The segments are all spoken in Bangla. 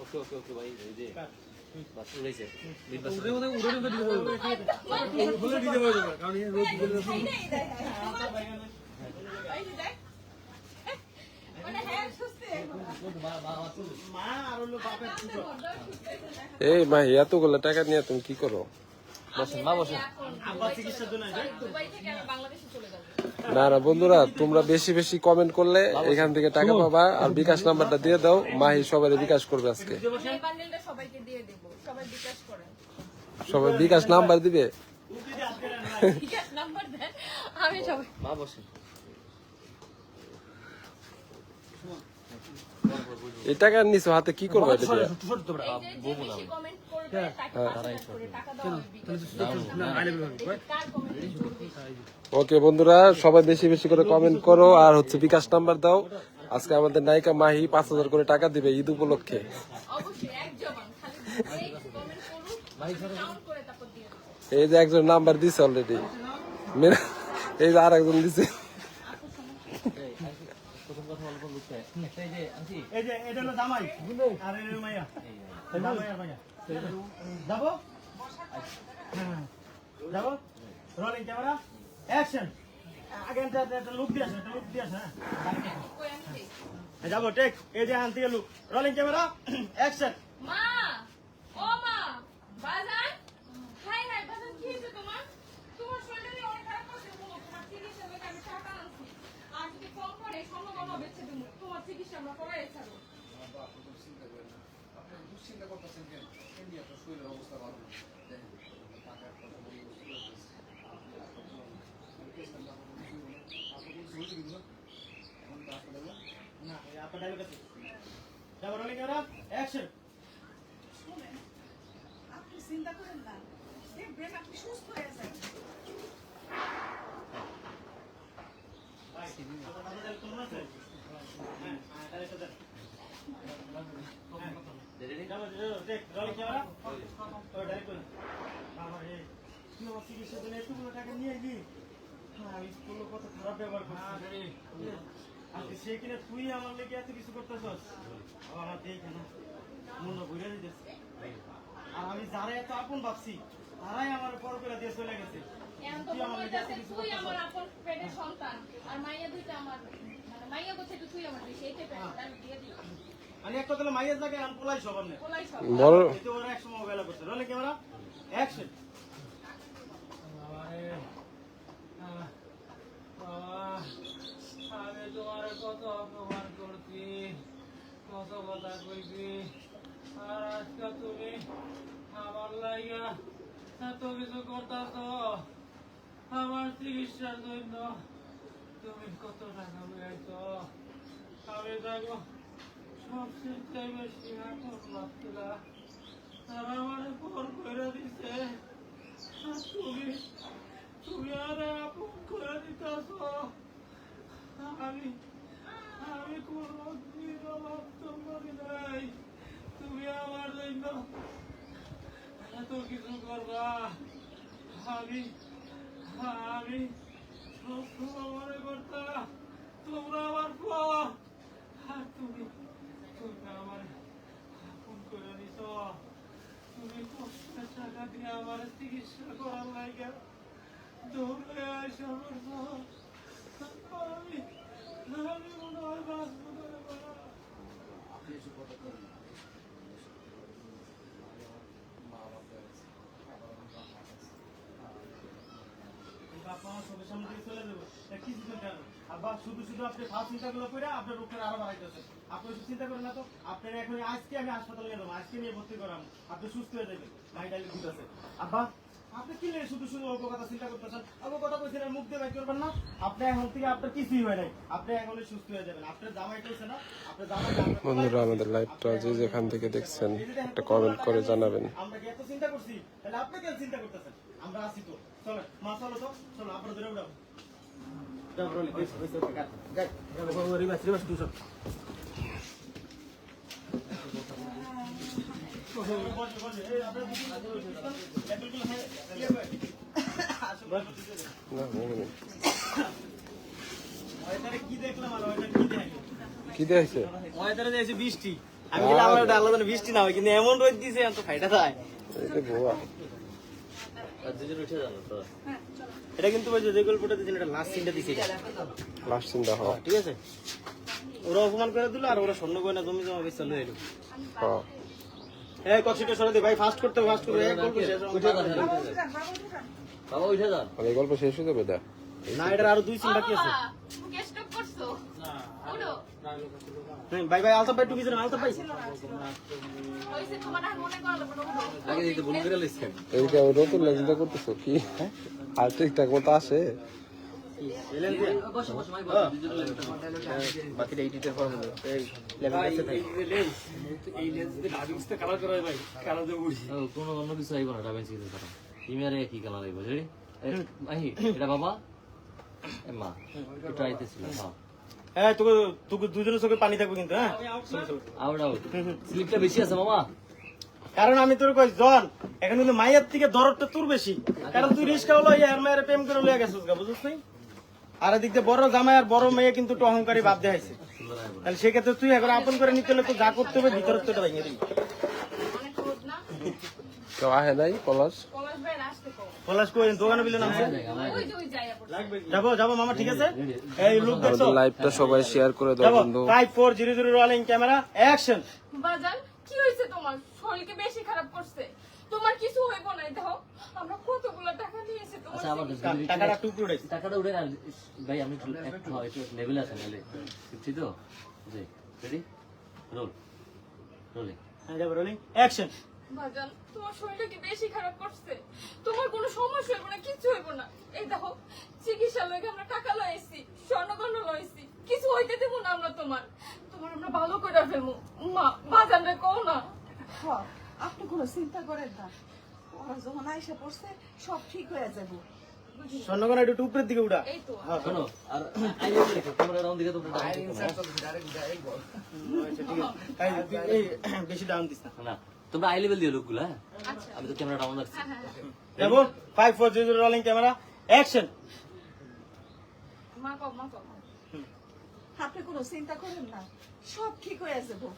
ওকে ওকে ওকে ভাই এই যে বাস উড়াইছে এই মাহি এতগুলো টাকা নিয়ে তুমি কি করো? না না বন্ধুরা, তোমরা বেশি বেশি কমেন্ট করলে এখান থেকে টাকা পাবা। আর বিকাশ নাম্বারটা দিয়ে দাও, মাহি সবাই বিকাশ করবে আজকে। সবাই বিকাশ নাম্বার দিবে। এই টাকা নিছো হাতে কি করবে? ওকে বন্ধুরা, সবাই বেশি বেশি করে কমেন্ট করো আর হচ্ছে বিকাশ নাম্বার দাও। আজকে আমাদের নায়িকা মাহি 5,000 করে টাকা দিবে ঈদ উপলক্ষে। এই যে একজন নাম্বার দিছে অলরেডি, এই যে আর একজন দিছে। যাবো টেক এই যে আনতে গেল রোলিং ক্যামেরা অ্যাকশন। মা ও মা বাজান হাই হাই বাজান কি হইছে তোমার? তোমার শরীরে অনেক খারাপ করছে, বলো তোমার চিকিৎসা করতে আমি টাকা আনছি। আর যদি কম করে স্বর্ণ গয়না বেচে দেব, তোমার চিকিৎসা আমরা করাই ছাড়ো। চিন্তা করেন না, আপনি দুশ্চিন্তা করতেছেন কেন? এমনি আপনার শরীরের অবস্থা ভালো না। দেখেন টাকার কথা বলি না আপনার ডায়লগ আছে। যাবো রোলিং ক্যামেরা অ্যাকশন। শুনেন, আপনি চিন্তা করেন না, দেখবেন আপনি সুস্থ হয়ে যাবেন। চিকিৎসার জন্য এতগুলো টাকা নিয়ে এলি, আমি কোনো কথা খারাপ ব্যবহার করছি। সে কিনা তুই আমার লেগে এত কিছু করতেছস, আমার দেখে না মন ঘুরে দিতেছে। আর আমি যারা এত আপন ভাবছি তারাই আমার পর করে দিয়ে চলে গেছে। তুই আমার আপন পেটের সন্তান আর মাইয়া দুইটা আমার, মানে মাইয়া বলছে তুই আমার সেইটাই দিয়ে দিই। মানে একটা তাহলে মাইয়ের জায়গায় আমি পোলাই সবার নেই বড় এতে ওরা একসময় অবহেলা করছে। Rolling camera action. আমি তোমার কত অপমান করছি, কত কথা কইছি, আর আজকে তুমি আমার লাইগা এত কিছু করতেছ। আমার চিকিৎসার জন্য তুমি কত টাকা পেয়েছ, আমি দেখো সবচেয়ে বেশি আপন ভাবছিলাম, তারা আমার পর করে দিছে। তুমি তুমি আর আপন করে দিতেছ। আমি কোনদিন অবান্তর করি নাই, তুমি আমার জন্য এত কিছু করবা। আমি সবসময় মনে করতাম তোমরা আমার পর, আর তুমি আমার আপন করে দিছ। তুমি কষ্টের টাকা দিয়ে আমার চিকিৎসা করার লাগে দৌড়ে আসা করছো। আমি মনে হয় বাঁচবো না। আপনি এসব কথা করেন না। বাবা সবার সামনে দিয়ে চলে যাবো কিছু কেন আব্বা? শুধু শুধু আপনি ভালো চিন্তাগুলো করে আপনার রোগটা আরো বাড়াইতেছেন। আপনি ওইসব চিন্তা করেন না তো। আপনার এখন আজকে আমি হাসপাতালে নিয়ে যাবো, আজকে নিয়ে ভর্তি করাম, আপনি সুস্থ হয়ে যাবেন। মাই ডাইলে ঠিক আছে আব্বা। আপনি কি শুধু শুধু অল্প কথা চিন্তা করতেছেন? অল্প কথা বলছেন আর মুখ দিয়ে বাইর করবেন না। আপনি এখন থেকে আপনার কিছুই হয় নাই, আপনি এখন সুস্থ হয়ে যাবেন। আপনার জামাই চলছে না, আপনার জামাই। বন্ধুরা, আমাদের লাইভটা যে যেখান থেকে দেখছেন একটা কমেন্ট করে জানাবেন। আমরা কি এত চিন্তা করছি? তাহলে আপনি কেন চিন্তা করতেছেন? আমরা আছি তো। চলো মা, চলো তো, চলো আপনারা ধরে উঠাবো। না মনে নেই। ওয়েদারে কি দেখলাম আর ওয়েদার কি দেখি কি দেখছে? ওয়েদারে যাইছে বৃষ্টি আমি গেলাম আমার ডালা যেন বৃষ্টি না হয় কিন্তু এমন রোদ দিছে এত ফাইটা যায় এটা বোয়া। আর দুজন উঠে যাবো তো এটা কিন্তু ওই যে গল্পটা দিছেন এটা লাস্ট সিনটা দিছে এটা। লাস্ট চিন্তা হয়। ঠিক আছে ওরা অপমান করে দিল আর ওরা স্বর্ণ গয়না জমি জমা বেচা লয়ে এলো হ্যাঁ। এই কক্সিটা সরে দে ভাই ফাস্ট করতে ফাস্ট করে এক গল্প শেষ উঠে যান বাবা উঠে যান আর এই গল্প শেষ হয়ে যাবে এটা? না এটার আরো 2 সিন বাকি আছে গেস্ট করছো উড়ো ভাই ভাই আলতা ভাই টুকি দেন আলতা ভাই হইছে তোমার আর মনে করলো না উড়ো আগে দিতে ভুল করে লইছেন এইটা ওই নতুন চিন্তা করতেছো কি? আর ঠিকঠাক মতো আসে? বসে বসে মাই বাকিটা এডিটের ফর্ম এই লেভেল আছে তাই এই লেন্সে ডাবিংসটা কালার করা হয় ভাই কালার দেবো বুঝি কোনো অন্য কিছু আইব না ডাবেন সিজন করা ইমিয়ারে কি কালার আইব রে আহি এটা বাবা এ মা এটা আইতেছিল হ্যাঁ হ্যাঁ তোকে তোকে দুজনের চোখে পানি থাকবে কিন্তু হ্যাঁ আউট আউট স্লিপটা বেশি আছে মামা কারণ আমি তোর কই জন এখন কিন্তু মায়ের থেকে দরদটা তোর বেশি কারণ তুই রিস্কা হলো আর মায়ের প্রেম করে লইয়া গেছিস গা বুঝছিস নাই আর এদিক দিয়ে বড় জামাই আর বড় মেয়ে কিন্তু একটু অহংকারী ভাব দেখাইছে তাহলে সেক্ষেত্রে তুই এখন আপন করে নিতে হলে তো যা করতে হবে ভিতরে তো এটা ভেঙে দিবি অনেক রোদ না কেউ আহে নাই পলাশ? কলেজ ভাই আসতে কো পলাশ কই দোকানে বিলে নামছে ওই যে ওই যাইয়া পড়ছে যাবো যাবো মামা ঠিক আছে এই লুক দেখছো আমাদের লাইভটা সবাই শেয়ার করে দাও যাবো বন্ধু। 5400 রোলিং ক্যামেরা অ্যাকশন বাজান কি হইছে তোমার শরীরকে বেশি খারাপ করছে তোমার কিছু হইব না দেখো আমরা কতগুলো টাকা নিয়েছি তোমার আচ্ছা আমার টাকাটা টুকরো উড়াইছে টাকাটা উঠে আর ভাই আমি একটু লেভেল আছে নালে বুঝছি তো জি রেডি রোল রোলিং হ্যাঁ যাবো রোলিং অ্যাকশন বাজান তোমার শরীরটা কি বেশি খারাপ করছে তোমার কোনো সমস্যা হইব না কিছু হইব না এই দেখো চিকিৎসা লইগে আমরা টাকা লইছি স্বর্ণগণ্য লইছি কিছু হইতে দেবো না আমরা তোমার তোমার আমরা ভালো করে ফেলবো মা বাজান রে কও না হ্যাঁ, আপনি কোনো চিন্তা করেন না ওরা যখন আইসা পড়ছে সব ঠিক হয়ে যাবো স্বর্ণগণা একটু উপরের দিকে উড়া এই তো শোনো আর আইলে দেখো তোমরা রাউন্ড দিকে তোমরা আচ্ছা ঠিক আছে এই বেশি ডাউন দিস না না তোমরা আই লেভেল দিও লোকগুলো হ্যাঁ আচ্ছা আমি তো ক্যামেরা ডাউন রাখছি হ্যাঁ হ্যাঁ যাবো 5400 রোলিং ক্যামেরা অ্যাকশন মা কও মা কও আপনি কোনো চিন্তা করেন না সব ঠিক হয়ে যাবো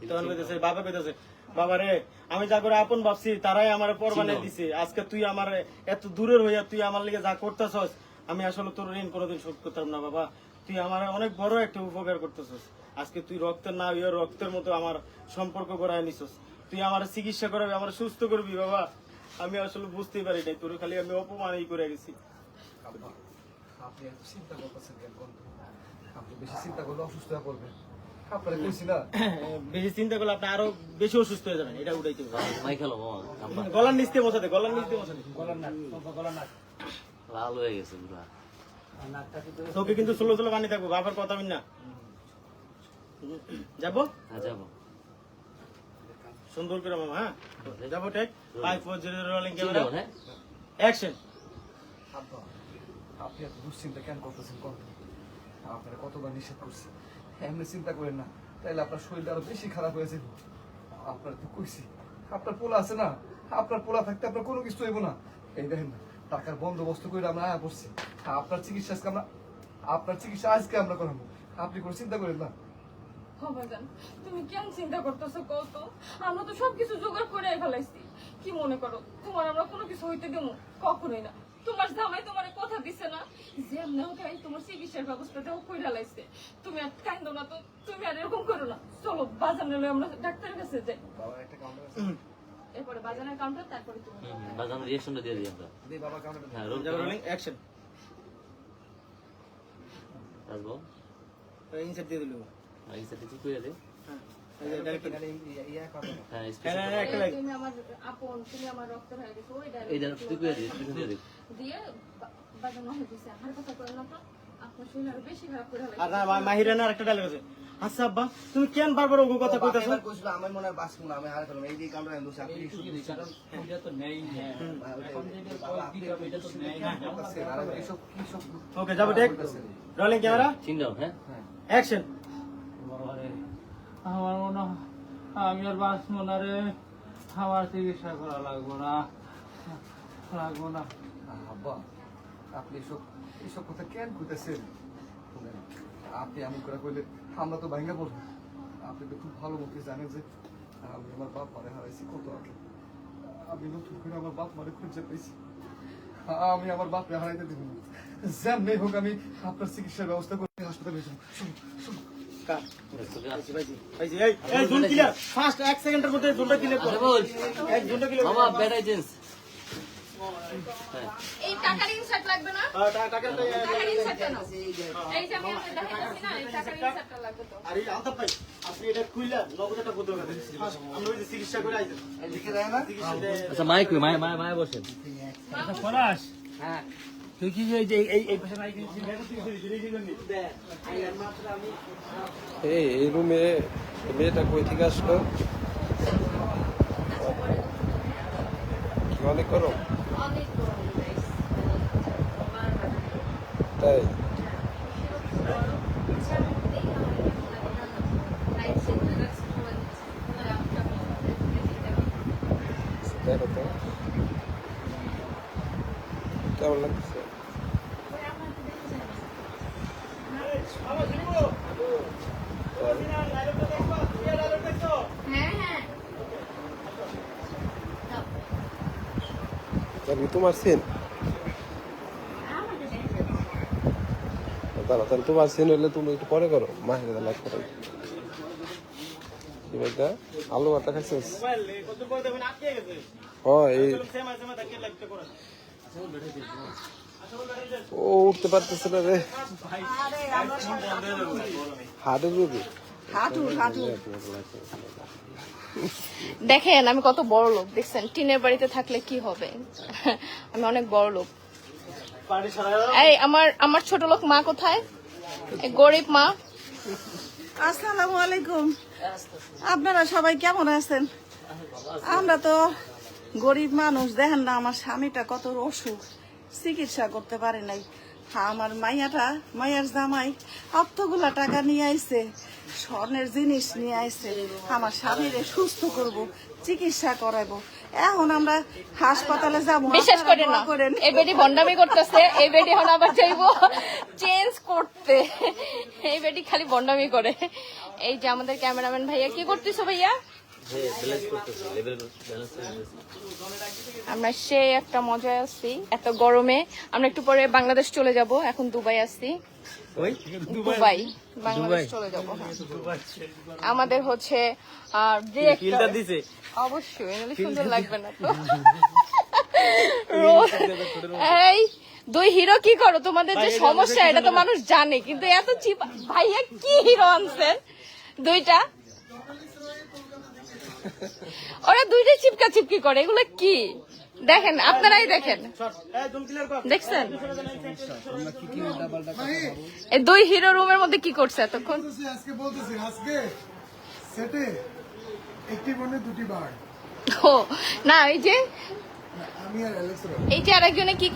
তখন কইতেছে বাবা কইতেছে বাবা রে আমি যা করে আপন ভাবছি তারাই আমার পর বানাই দিছে আজকে তুই আমার এত দূরের হইয়া তুই আমার লিগে যা করতেছস আমি আসলে তোর ঋণ কোনোদিন শোধ করতাম না বাবা তুই আমার অনেক বড় একটা উপকার করতেছস আজকে তুই রক্তের না হইয়া রক্তের মতো আমার সম্পর্ক করায় নিছস তুই আমার চিকিৎসা করাবি আমার সুস্থ করবি বাবা আমি আসলে বুঝতেই পারি নাই তোর খালি আমি অপমানই করে গেছি আব্বা, আপনি এত চিন্তা করতেছেন কেন বন্ধু? আপনি বেশি চিন্তা করলে অসুস্থ হয়ে পড়বেন। আপনারা কইছি না বেশি চিন্তা করলে আপনি আরো বেশি অসুস্থ হয়ে যাবেন এটা উঠাইতে হবে মাই খেলো মামা আমরা গলার নিচ দিয়ে বসাতে গলার নিচ দিয়ে বসাতে লাল হয়ে গেছে পুরা তোকে কিন্তু ষোলো ষোলো পানি থাকবো বাবার কথা আমি না যাবো হ্যাঁ যাবো সুন্দর করে মামা হ্যাঁ যাবো টেক 5400 রোলিং চিন্তা ক্যামেরা করো, হ্যাঁ অ্যাকশন আব্বা, আপনি এত দুশ্চিন্তা কেন করতেছেন কোন? আপনারা কতবার নিষেধ করছি এমনি চিন্তা করেন না তাইলে আপনার শরীরটা আরো বেশি খারাপ হয়ে যাবে। আপনার তো কইছি আপনার পোলা আছে না, আপনার পোলা থাকতে আপনার কোনো কিছু হইব না। এই দেখেন না টাকার বন্দোবস্ত করে আমরা আয়া পড়ছি। আপনার চিকিৎসা আজকে আমরা আজকে আমরা করাবো, আপনি কোনো চিন্তা করেন না। বাজান তুমি কেন চিন্তা করতেছো কও তো আমরা তো সবকিছু জোগাড় করে ফেলাইছি কি মনে করো তোমার আমরা কোনো কিছু হইতে দেবো কখনোই না তোমার জামাই তোমার কথা দিছে না যে এমনি হোক তোমার চিকিৎসার ব্যবস্থা দেওয়া কইরা লাইছে তুমি আর কান্দো না তো তুমি আর এরকম করো না চলো বাজানে লই আমরা ডাক্তারের কাছে যাই বাবা একটা কাউন্টার আছে, এরপরে বাজানের কাউন্টার তারপরে তুমি বাজানো রিয়াকশনটা দিয়ে দিই আমরা দিই বাবা কাউন্টার। হ্যাঁ রোল যাবো রোলিং অ্যাকশন আসবো ইনসার্ট দিয়ে দিল এই সাথে ঠিক করে দে হ্যাঁ এই যে ডাইরেক্ট হ্যাঁ হ্যাঁ স্পেশাল একটা লাইক তুমি আমার আপন তুমি আমার রক্তের হয়ে গেছো ওই এই জানো ঠিক করে দিই স্পেশাল দিয়ে দিই দিয়ে বাজানো হয়ে গেছে আমার কথা করেন না তো আপনার শরীর আরো বেশি খারাপ করে আর লাগছে না মাহিরা না একটা ডায়লগ আছে আচ্ছা আব্বা তুমি কেন বারবার ওগো কথা কইতাছো আমি মনে হয় বাঁচবো না, আমি হারাতে পারবো না। এই যে কাউন্টার আমি বসে আপনি শুধু দিচ্ছেন। এটা তো নেই এখন যেটা এটা তো নেই আর এইসব কি সব ওকে যাবো টেক রোলিং ক্যামেরা চিন দাও হ্যাঁ অ্যাকশন বাবারে, আমার মনে হয় আমি আর বাঁচবো না রে, আমার চিকিৎসা করা লাগবো না। লাগবো না। আব্বা, আপনি এসব এসব কথা কেন কইতেছেন? শুনেন, আপনি এমন করে কইলে আমরা তো ভাঙ্গা পড়বো। আপনি তো খুব ভালো মতো জানেন যে আমি আমার বাপ মারে হারাইছি কত আগে। আমি নতুন করে আমার বাপ মারে খুঁজে পেয়েছি। আমি আমার বাপরে হারাইতে দিব না। যেমনি হোক আমি আপনার চিকিৎসার ব্যবস্থা করে হাসপাতালে যাবো। এই জোন ক্লিয়ার ফার্স্ট 1 সেকেন্ডের মধ্যে জোনটা ক্লিয়ার করো বল এক জোনটা ক্লিয়ার মামা ব্যাড এজেন্স এই টাকার ইনসার্ট লাগবে না? টাকাটা টাকার ইনসার্ট কেন? এই যে আমি আপনাকে দেখাচ্ছি না, এই টাকার ইনসার্টটা লাগবে তো। আরে আলতাফ ভাই আপনি এটা খুইলা নগদ একটা বদল করেন আমরা ওই যে চিকিৎসা করে আইছেন লিখে দেয় না? আচ্ছা মাইক মায়া বসেন পলাশ তুই কি এই যে এই পাশে নাই এই রুমে মেয়েটা কই থেকে আসলো? কি অনেক গরম? তাই দেখো তো কেমন লাগছে? হ্যাঁ হ্যাঁ কি তোমার সিন? দাঁড়া, তাহলে তোমার সিন হলে তুমি একটু পরে করো। মাহিরা লাইক করো। কি বলটা? আলু ভাতটা খাইছিস? মোবাইল কত করে দেবেন আটকে গেছে এই সেম আছে তাকে লাগতে করে ও উঠতে পারতেছে না রে। হাড়ের রোগী। হাঁটু হাঁটু দেখেন আমি কত বড় লোক, দেখছেন টিনের বাড়িতে থাকলে কি হবে। আমি অনেক বড় লোক। পানি সারা এই আমার ছোট লোক মা কোথায়? এই গরিব মা। আসসালামু আলাইকুম। আপনারা সবাই কেমন আছেন? আমরা তো গরিব মানুষ, দেখেন না আমার স্বামীটা কত অসুখ, চিকিৎসা করতে পারে নাই। আমার মাইয়ার জামাই অতগুলা টাকা নিয়ে আইছে, স্বর্ণের জিনিস নিয়ে আইছে, আমার স্বামীরে সুস্থ করব, চিকিৎসা করাবো। এখন আমরা হাসপাতালে যাবো। বিশ্বাস আপনারা করেন না, দোয়া করেন। এই বেডি ভন্ডামি করতেছে, এই বেডি এখন আবার যাইবো চেঞ্জ করতে। এই বেডি খালি ভন্ডামি করে। এই যে আমাদের ক্যামেরাম্যান ভাইয়া, কি করতেছো ভাইয়া? আমরা সেই একটা মজায় আছি এত গরমে। আমরা একটু পরে বাংলাদেশ চলে যাব, এখন দুবাই আছি। দুবাই বাংলাদেশ চলে যাব। আমাদের হচ্ছে ডিরেক্টর দিছে অবশ্যই, নাহলে সুন্দর লাগবে না তো। এই দুই হিরো কি করো? তোমাদের যে সমস্যা এটা তো মানুষ জানে, কিন্তু এত চিপ ভাইয়া কি হিরো আনছেন দুইটা? ওরা দুইটাই চিপকা চিপকি করে, এগুলো কি দেখেন, আপনারাই দেখেন, দেখছেন এই দুই হিরো রুমের মধ্যে কি করছে এতক্ষণ? আজকে বলতেছি আজকে সেটে একটি বনে দুটি বাঘ। ও না, এই যে আমি আর অ্যালেক্স এই যে আরেকজনে কি